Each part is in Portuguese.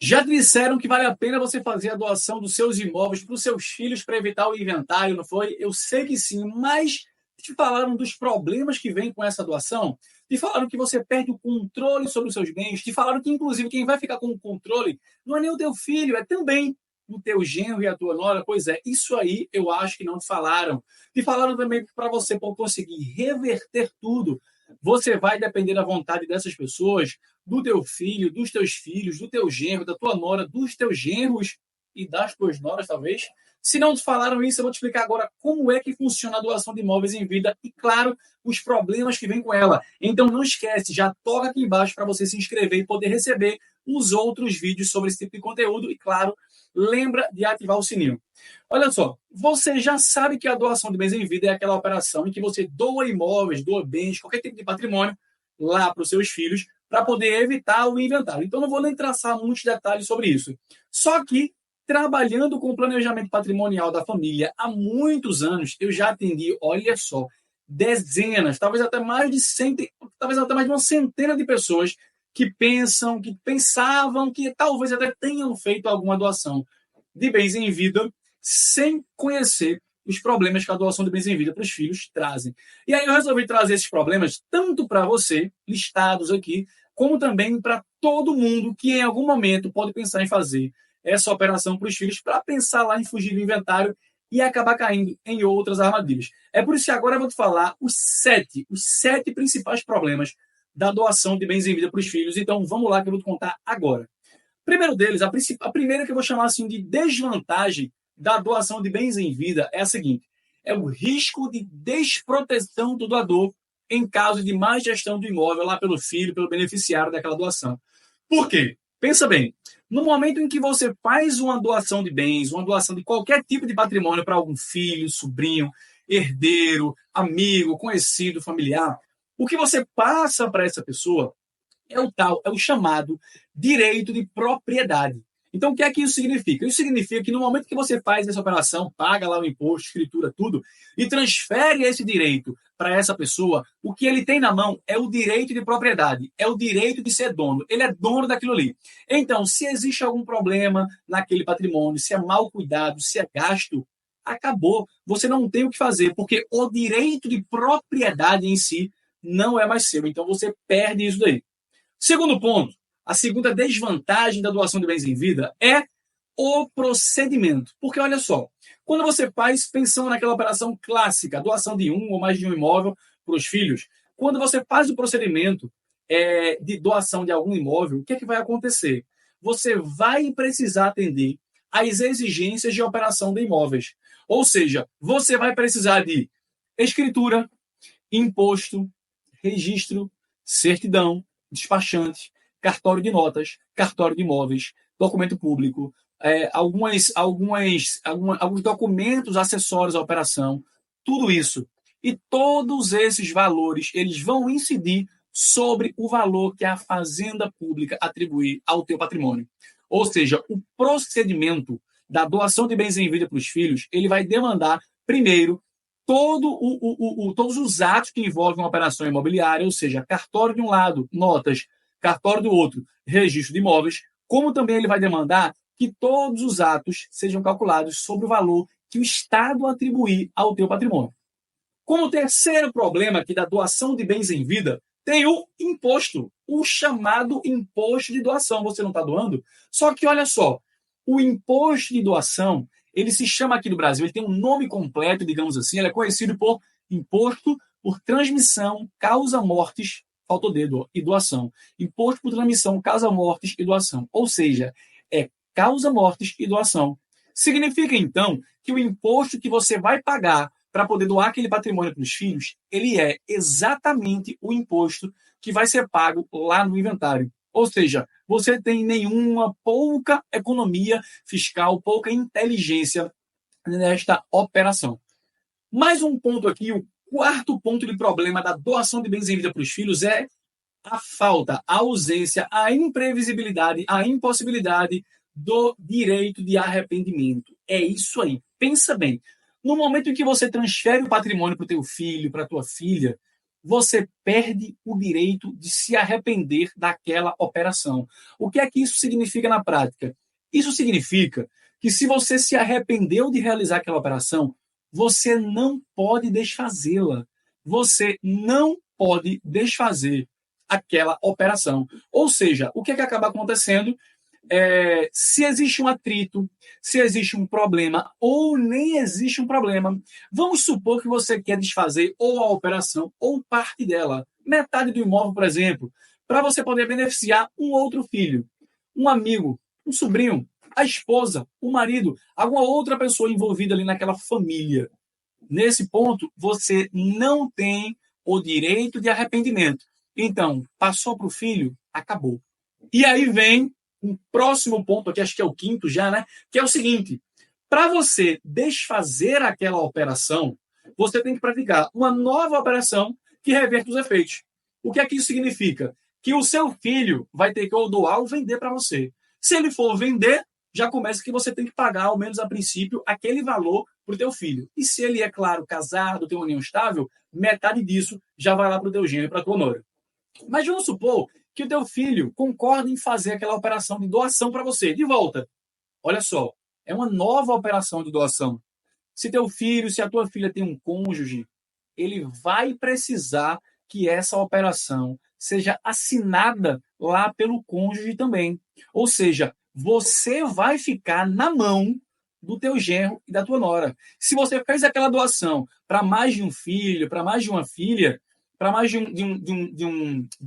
Já disseram que vale a pena você fazer a doação dos seus imóveis para os seus filhos para evitar o inventário, não foi? Eu sei que sim, mas te falaram dos problemas que vêm com essa doação? Te falaram que você perde o controle sobre os seus bens? Te falaram que, inclusive, quem vai ficar com o controle não é nem o teu filho, é também o teu genro e a tua nora? Pois é, isso aí eu acho que não te falaram. Te falaram também que para você conseguir reverter tudo, você vai depender da vontade dessas pessoas, do teu filho, dos teus filhos, do teu genro, da tua nora, dos teus genros e das tuas noras, talvez. Se não te falaram isso, eu vou te explicar agora como é que funciona a doação de imóveis em vida e, claro, os problemas que vêm com ela. Então não esquece, já toca aqui embaixo para você se inscrever e poder receber os outros vídeos sobre esse tipo de conteúdo e, claro, lembra de ativar o sininho. Olha só, você já sabe que a doação de bens em vida é aquela operação em que você doa imóveis, doa bens, qualquer tipo de patrimônio lá para os seus filhos para poder evitar o inventário. Então, não vou nem traçar muitos detalhes sobre isso. Só que, trabalhando com o planejamento patrimonial da família há muitos anos, eu já atendi, olha só, dezenas, talvez até mais de 100, talvez até mais de uma centena de pessoas que pensam, que pensavam que talvez até tenham feito alguma doação de bens em vida sem conhecer os problemas que a doação de bens em vida para os filhos trazem. E aí eu resolvi trazer esses problemas tanto para você, listados aqui, como também para todo mundo que em algum momento pode pensar em fazer essa operação para os filhos, para pensar lá em fugir do inventário e acabar caindo em outras armadilhas. É por isso que agora eu vou te falar os sete principais problemas da doação de bens em vida para os filhos. Então vamos lá que eu vou te contar agora. Primeiro deles, a primeira que eu vou chamar assim de desvantagem da doação de bens em vida é a seguinte: é o risco de desproteção do doador em caso de má gestão do imóvel lá pelo filho, pelo beneficiário daquela doação. Por quê? Pensa bem, no momento em que você faz uma doação de bens, uma doação de qualquer tipo de patrimônio para algum filho, sobrinho, herdeiro, amigo, conhecido, familiar, o que você passa para essa pessoa é o chamado direito de propriedade. Então, o que é que isso significa? Isso significa que no momento que você faz essa operação, paga lá o imposto, escritura, tudo, e transfere esse direito para essa pessoa, o que ele tem na mão é o direito de propriedade, é o direito de ser dono. Ele é dono daquilo ali. Então, se existe algum problema naquele patrimônio, se é mal cuidado, se é gasto, acabou. Você não tem o que fazer, porque o direito de propriedade em si não é mais seu. Então, você perde isso daí. Segundo ponto, a segunda desvantagem da doação de bens em vida é o procedimento. Porque olha só, quando você faz, pensando naquela operação clássica, doação de um ou mais de um imóvel para os filhos, quando você faz o procedimento de doação de algum imóvel, o que é que vai acontecer? Você vai precisar atender às exigências de operação de imóveis. Ou seja, você vai precisar de escritura, imposto, registro, certidão, despachante, cartório de notas, cartório de imóveis, documento público, alguns documentos acessórios à operação, tudo isso. E todos esses valores, eles vão incidir sobre o valor que a Fazenda Pública atribuir ao teu patrimônio. Ou seja, o procedimento da doação de bens em vida para os filhos, ele vai demandar, primeiro, todos os atos que envolvem uma operação imobiliária, ou seja, cartório de um lado, notas, cartório do outro, registro de imóveis, como também ele vai demandar que todos os atos sejam calculados sobre o valor que o Estado atribuir ao teu patrimônio. Como terceiro problema aqui da doação de bens em vida, tem o imposto, o chamado imposto de doação. Você não está doando? Só que olha só, o imposto de doação, ele se chama aqui no Brasil, ele tem um nome completo, digamos assim, ele é conhecido por imposto por transmissão, causa mortes, faltou dedo, e doação. Imposto por transmissão, causa mortes e doação. Ou seja, é causa mortes e doação. Significa, então, que o imposto que você vai pagar para poder doar aquele patrimônio para os filhos, ele é exatamente o imposto que vai ser pago lá no inventário. Ou seja, você tem pouca economia fiscal, pouca inteligência nesta operação. Mais um ponto aqui, o quarto ponto de problema da doação de bens em vida para os filhos é a falta, a ausência, a imprevisibilidade, a impossibilidade do direito de arrependimento. É isso aí. Pensa bem. No momento em que você transfere o patrimônio para o teu filho, para a tua filha, você perde o direito de se arrepender daquela operação. O que é que isso significa na prática? Isso significa que se você se arrependeu de realizar aquela operação, você não pode desfazê-la. Você não pode desfazer aquela operação. Ou seja, o que é que acaba acontecendo? Se existe um atrito, se existe um problema ou nem existe um problema, vamos supor que você quer desfazer ou a operação ou parte dela, metade do imóvel, por exemplo, para você poder beneficiar um outro filho, um amigo, um sobrinho, a esposa, o marido, alguma outra pessoa envolvida ali naquela família. Nesse ponto, você não tem o direito de arrependimento. Então, passou para o filho, acabou. E aí vem um próximo ponto aqui, acho que é o quinto já, né? Que é o seguinte: para você desfazer aquela operação, você tem que praticar uma nova operação que reverte os efeitos. O que é que isso significa? Que o seu filho vai ter que ou doar ou vender para você. Se ele for vender, já começa que você tem que pagar, ao menos a princípio, aquele valor para o teu filho. E se ele é, claro, casado, tem uma união estável, metade disso já vai lá para o teu genro e para a tua nora. Mas vamos supor que o teu filho concorda em fazer aquela operação de doação para você, de volta. Olha só, é uma nova operação de doação. Se teu filho, se a tua filha tem um cônjuge, ele vai precisar que essa operação seja assinada lá pelo cônjuge também. Ou seja, você vai ficar na mão do teu genro e da tua nora. Se você fez aquela doação para mais de um filho, para mais de uma filha, para mais de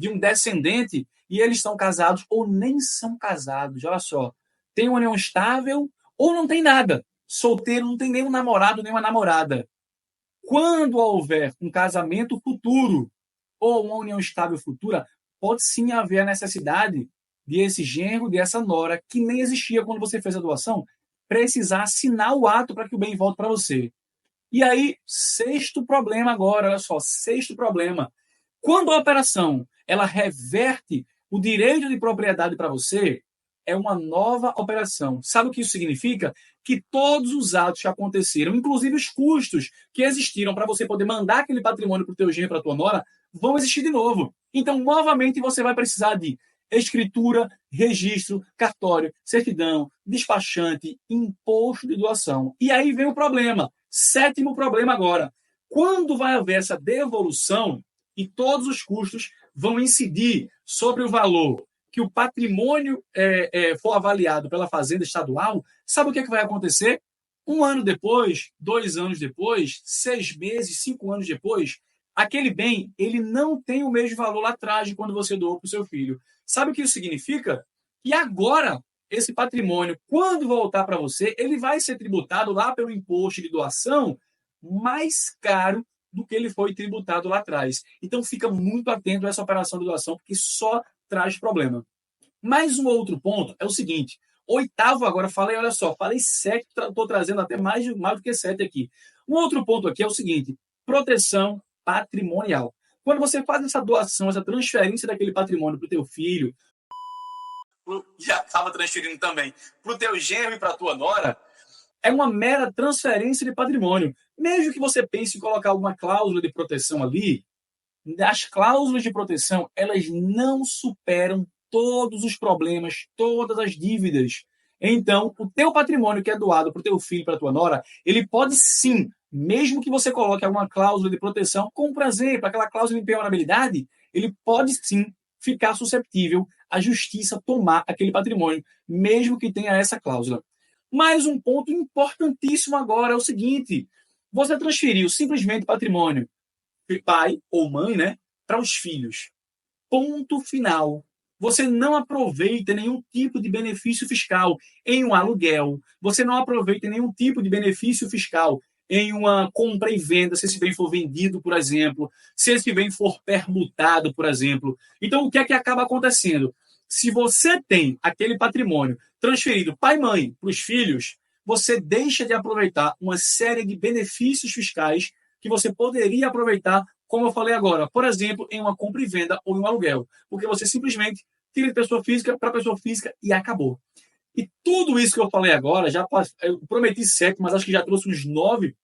um descendente, e eles estão casados ou nem são casados, olha só, tem uma união estável ou não tem nada. Solteiro, não tem nenhum namorado, nem uma namorada. Quando houver um casamento futuro ou uma união estável futura, pode sim haver a necessidade de esse genro, de essa nora, que nem existia quando você fez a doação, precisar assinar o ato para que o bem volte para você. E aí, sexto problema agora, olha só, sexto problema. Quando a operação ela reverte o direito de propriedade para você, é uma nova operação. Sabe o que isso significa? Que todos os atos que aconteceram, inclusive os custos que existiram para você poder mandar aquele patrimônio para o teu genro, para a tua nora, vão existir de novo. Então, novamente, você vai precisar de escritura, registro, cartório, certidão, despachante, imposto de doação. E aí vem o problema. Sétimo problema agora. Quando vai haver essa devolução e todos os custos vão incidir sobre o valor que o patrimônio for avaliado pela Fazenda Estadual, sabe o que vai acontecer? 1 ano depois, 2 anos depois, 6 meses, 5 anos depois, aquele bem ele não tem o mesmo valor lá atrás de quando você doou para o seu filho. Sabe o que isso significa? Que agora, esse patrimônio, quando voltar para você, ele vai ser tributado lá pelo imposto de doação mais caro do que ele foi tributado lá atrás. Então, fica muito atento a essa operação de doação, porque só traz problema. Mais um outro ponto é o seguinte: oitavo agora, olha só, falei 7, estou trazendo até mais do que 7 aqui. Um outro ponto aqui é o seguinte: proteção patrimonial. Quando você faz essa doação, essa transferência daquele patrimônio para o teu filho, já estava transferindo também para o teu genro e para a tua nora, é uma mera transferência de patrimônio. Mesmo que você pense em colocar alguma cláusula de proteção ali, as cláusulas de proteção, elas não superam todos os problemas, todas as dívidas. Então, o teu patrimônio que é doado para o teu filho, para a tua nora, ele pode sim, mesmo que você coloque alguma cláusula de proteção, como por exemplo, aquela cláusula de impenhorabilidade, ele pode sim ficar susceptível à justiça tomar aquele patrimônio, mesmo que tenha essa cláusula. Mais um ponto importantíssimo agora é o seguinte: você transferiu simplesmente patrimônio pai ou mãe, né, para os filhos. Ponto final. Você não aproveita nenhum tipo de benefício fiscal em um aluguel. Você não aproveita nenhum tipo de benefício fiscal em uma compra e venda, se esse bem for vendido, por exemplo, se esse bem for permutado, por exemplo. Então, o que é que acaba acontecendo? Se você tem aquele patrimônio transferido pai e mãe para os filhos, você deixa de aproveitar uma série de benefícios fiscais que você poderia aproveitar, como eu falei agora, por exemplo, em uma compra e venda ou em um aluguel, porque você simplesmente tira de pessoa física para pessoa física e acabou. E tudo isso que eu falei agora, eu prometi 7, mas acho que já trouxe uns 9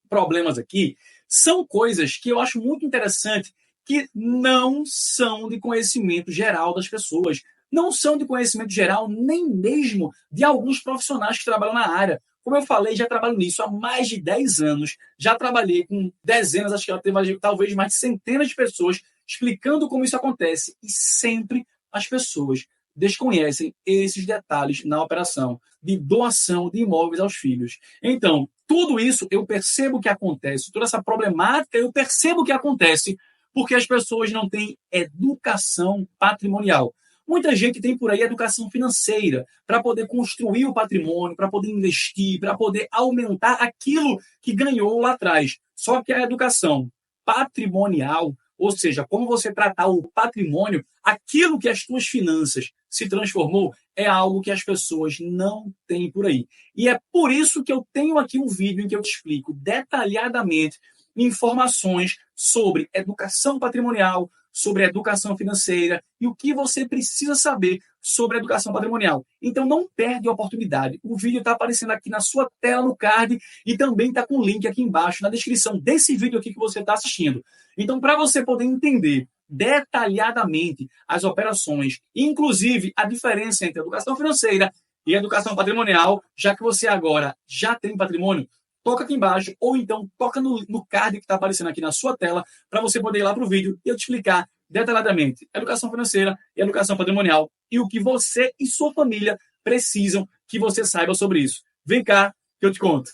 problemas aqui, são coisas que eu acho muito interessante que não são de conhecimento geral das pessoas. Não são de conhecimento geral nem mesmo de alguns profissionais que trabalham na área. Como eu falei, já trabalho nisso há mais de 10 anos, já trabalhei com dezenas, acho que talvez mais de centenas de pessoas explicando como isso acontece. E sempre as pessoas desconhecem esses detalhes na operação de doação de imóveis aos filhos. Então, tudo isso eu percebo que acontece, toda essa problemática eu percebo que acontece porque as pessoas não têm educação patrimonial. Muita gente tem por aí educação financeira para poder construir o patrimônio, para poder investir, para poder aumentar aquilo que ganhou lá atrás. Só que a educação patrimonial, ou seja, como você tratar o patrimônio, aquilo que as suas finanças se transformou, é algo que as pessoas não têm por aí. E é por isso que eu tenho aqui um vídeo em que eu te explico detalhadamente informações sobre educação patrimonial, sobre educação financeira e o que você precisa saber sobre educação patrimonial. Então não perde a oportunidade. O vídeo está aparecendo aqui na sua tela, no card, e também está com o link aqui embaixo, na descrição desse vídeo aqui que você está assistindo. Então, para você poder entender detalhadamente as operações, inclusive a diferença entre educação financeira e educação patrimonial, já que você agora já tem patrimônio, toca aqui embaixo, ou então toca no card que está aparecendo aqui na sua tela, para você poder ir lá para o vídeo e eu te explicar detalhadamente educação financeira e educação patrimonial e o que você e sua família precisam que você saiba sobre isso. Vem cá que eu te conto.